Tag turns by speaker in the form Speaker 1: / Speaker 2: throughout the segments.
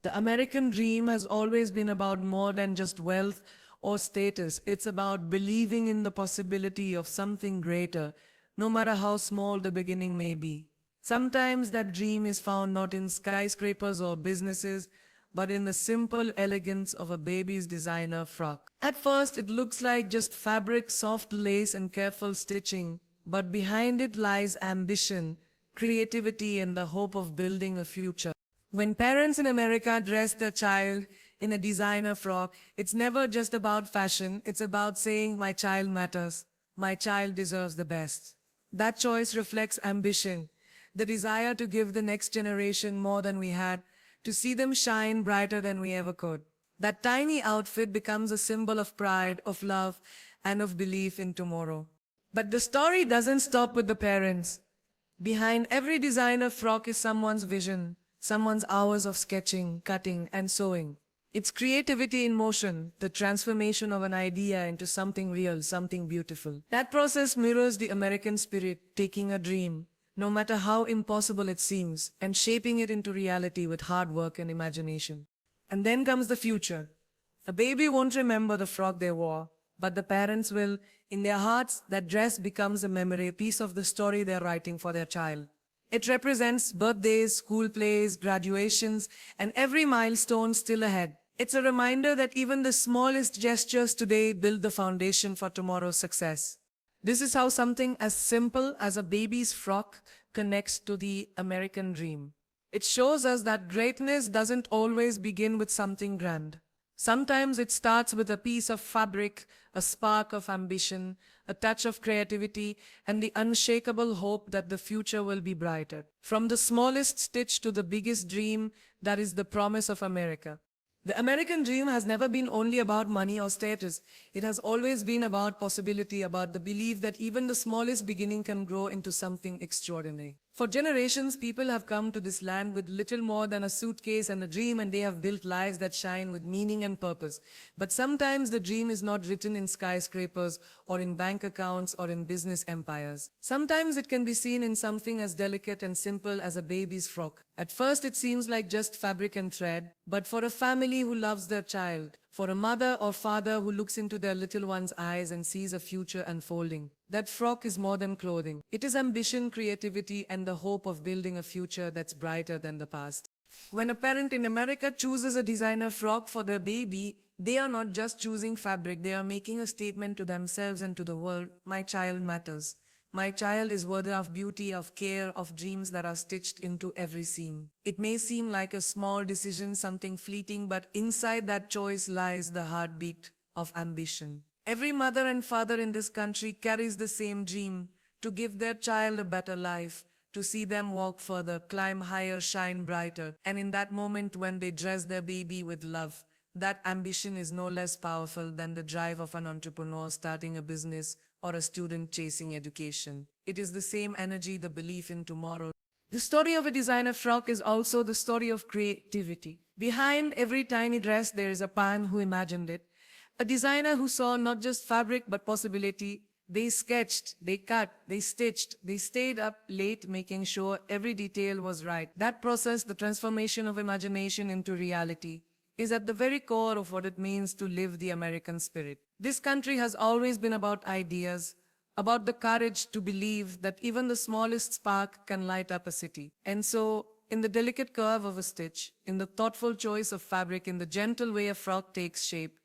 Speaker 1: The American dream has always been about more than just wealth or status. It's about believing in the possibility of something greater, no matter how small the beginning may be. Sometimes that dream is found not in skyscrapers or businesses, but in the simple elegance of a baby's designer frock. At first, it looks like just fabric, soft lace, and careful stitching, but behind it lies ambition, creativity, and the hope of building a future. When parents in America dress their child in a designer frock, it's never just about fashion, it's about saying, my child matters, my child deserves the best. That choice reflects ambition, the desire to give the next generation more than we had, to see them shine brighter than we ever could. That tiny outfit becomes a symbol of pride, of love, and of belief in tomorrow. But the story doesn't stop with the parents. Behind every designer frock is someone's vision, someone's hours of sketching, cutting, and sewing. It's creativity in motion, the transformation of an idea into something real, something beautiful. That process mirrors the American spirit, taking a dream, no matter how impossible it seems, and shaping it into reality with hard work and imagination. And then comes the future. A baby won't remember the frock they wore, but the parents will. In their hearts, that dress becomes a memory, a piece of the story they're writing for their child. It represents birthdays, school plays, graduations, and every milestone still ahead. It's a reminder that even the smallest gestures today build the foundation for tomorrow's success. This is how something as simple as a baby's frock connects to the American dream. It shows us that greatness doesn't always begin with something grand. Sometimes it starts with a piece of fabric, a spark of ambition, a touch of creativity, and the unshakable hope that the future will be brighter. From the smallest stitch to the biggest dream, that is the promise of America. The American dream has never been only about money or status. It has always been about possibility, about the belief that even the smallest beginning can grow into something extraordinary. For generations, people have come to this land with little more than a suitcase and a dream, and they have built lives that shine with meaning and purpose. But sometimes the dream is not written in skyscrapers or in bank accounts or in business empires. Sometimes it can be seen in something as delicate and simple as a baby's frock. At first it seems like just fabric and thread, but for a family who loves their child, for a mother or father who looks into their little one's eyes and sees a future unfolding, that frock is more than clothing. It is ambition, creativity, and the hope of building a future that's brighter than the past. When a parent in America chooses a designer frock for their baby, they are not just choosing fabric, they are making a statement to themselves and to the world, my child matters. My child is worthy of beauty, of care, of dreams that are stitched into every seam. It may seem like a small decision, something fleeting, but inside that choice lies the heartbeat of ambition. Every mother and father in this country carries the same dream, to give their child a better life, to see them walk further, climb higher, shine brighter. And in that moment when they dress their baby with love, that ambition is no less powerful than the drive of an entrepreneur starting a business or a student chasing education. It is the same energy, the belief in tomorrow. The story of a designer frock is also the story of creativity. Behind every tiny dress, there is a parent who imagined it. A designer who saw not just fabric but possibility. They sketched, they cut, they stitched, they stayed up late making sure every detail was right. That process, the transformation of imagination into reality, is at the very core of what it means to live the American spirit. This country has always been about ideas, about the courage to believe that even the smallest spark can light up a city. And so, in the delicate curve of a stitch, in the thoughtful choice of fabric, in the gentle way a frock takes shape,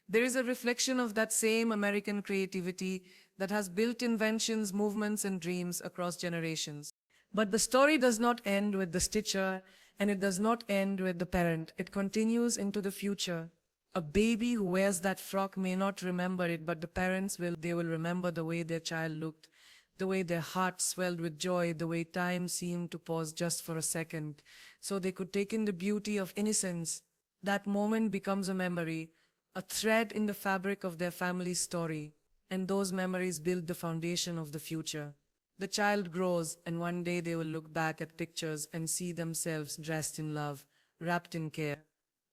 Speaker 1: there is a reflection of that same American creativity that has built inventions, movements, and dreams across generations. But the story does not end with the stitcher, and it does not end with the parent. It continues into the future. A baby who wears that frock may not remember it, but the parents will. They will remember the way their child looked, the way their heart swelled with joy, the way time seemed to pause just for a second, so they could take in the beauty of innocence. That moment becomes a memory, a thread in the fabric of their family's story, and those memories build the foundation of the future. The child grows, and one day they will look back at pictures and see themselves dressed in love, wrapped in care.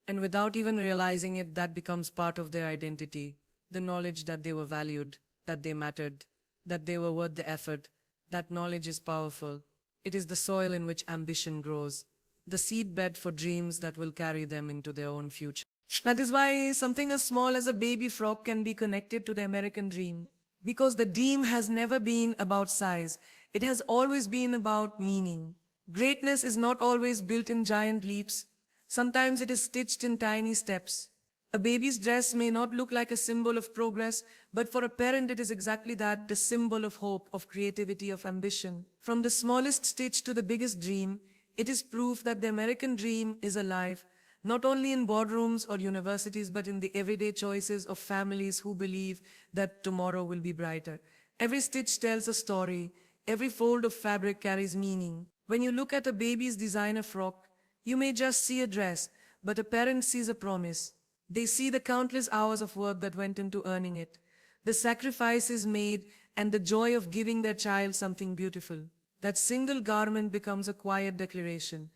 Speaker 1: And without even realizing it, that becomes part of their identity. The knowledge that they were valued, that they mattered, that they were worth the effort. That knowledge is powerful. It is the soil in which ambition grows. the seedbed for dreams that will carry them into their own future. That is why something as small as a baby frog can be connected to the American dream. Because the dream has never been about size. It has always been about meaning. Greatness is not always built in giant leaps. Sometimes it is stitched in tiny steps. A baby's dress may not look like a symbol of progress, but for a parent it is exactly that, the symbol of hope, of creativity, of ambition. From the smallest stitch to the biggest dream, it is proof that the American dream is alive, not only in boardrooms or universities, but in the everyday choices of families who believe that tomorrow will be brighter. Every stitch tells a story. Every fold of fabric carries meaning. When you look at a baby's designer frock, you may just see a dress, but a parent sees a promise. They see the countless hours of work that went into earning it, the sacrifices made, and the joy of giving their child something beautiful. That single garment becomes a quiet declaration.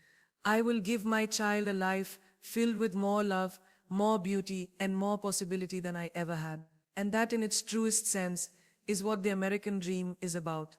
Speaker 1: I will give my child a life filled with more love, more beauty, and more possibility than I ever had. And that, in its truest sense, is what the American dream is about.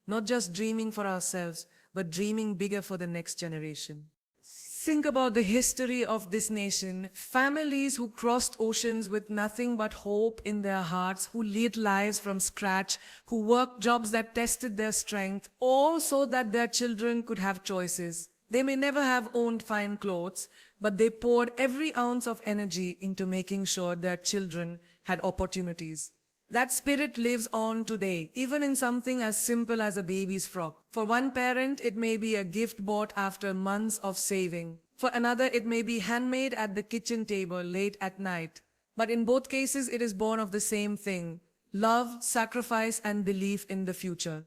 Speaker 1: Not just dreaming for ourselves, but dreaming bigger for the next generation. Think about the history of this nation. Families who crossed oceans with nothing but hope in their hearts, who led lives from scratch, who worked jobs that tested their strength, all so that their children could have choices. They may never have owned fine clothes, but they poured every ounce of energy into making sure their children had opportunities. That spirit lives on today, even in something as simple as a baby's frock. For one parent, it may be a gift bought after months of saving. For another, it may be handmade at the kitchen table late at night. But in both cases, it is born of the same thing: love, sacrifice, and belief in the future.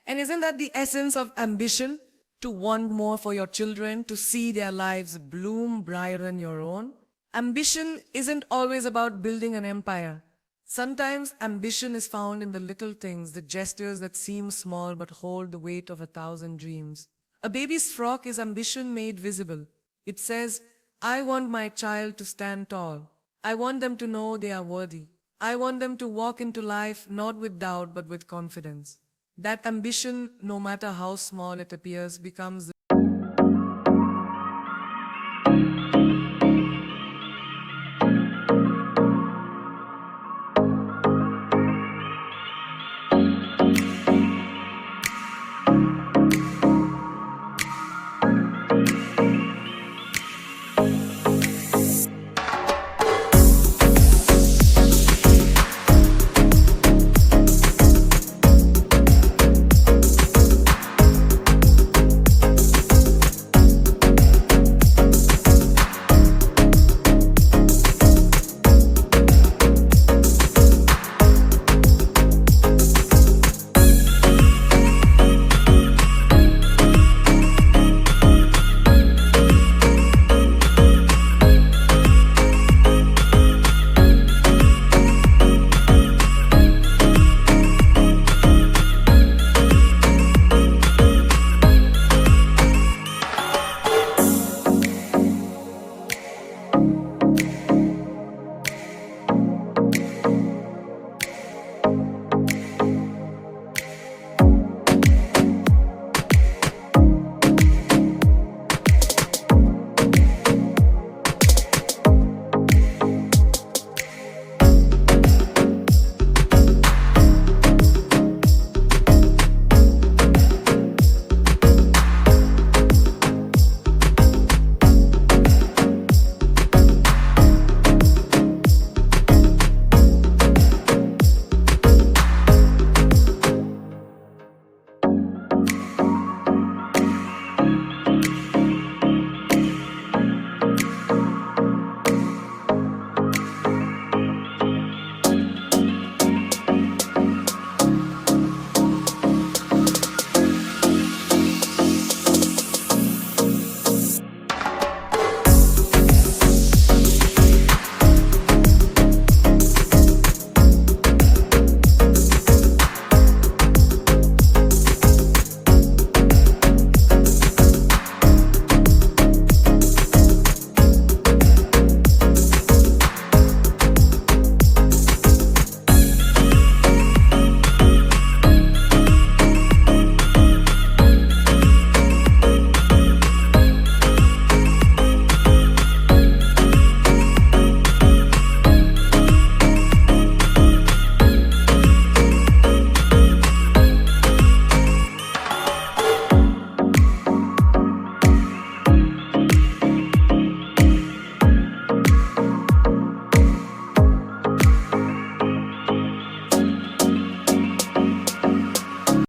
Speaker 1: And isn't that the essence of ambition? To want more for your children, to see their lives bloom brighter than your own? Ambition isn't always about building an empire. Sometimes ambition is found in the little things, the gestures that seem small but hold the weight of 1,000 dreams. A baby's frock is ambition made visible. It says, I want my child to stand tall. I want them to know they are worthy. I want them to walk into life not with doubt but with confidence. That ambition, no matter how small it appears, becomes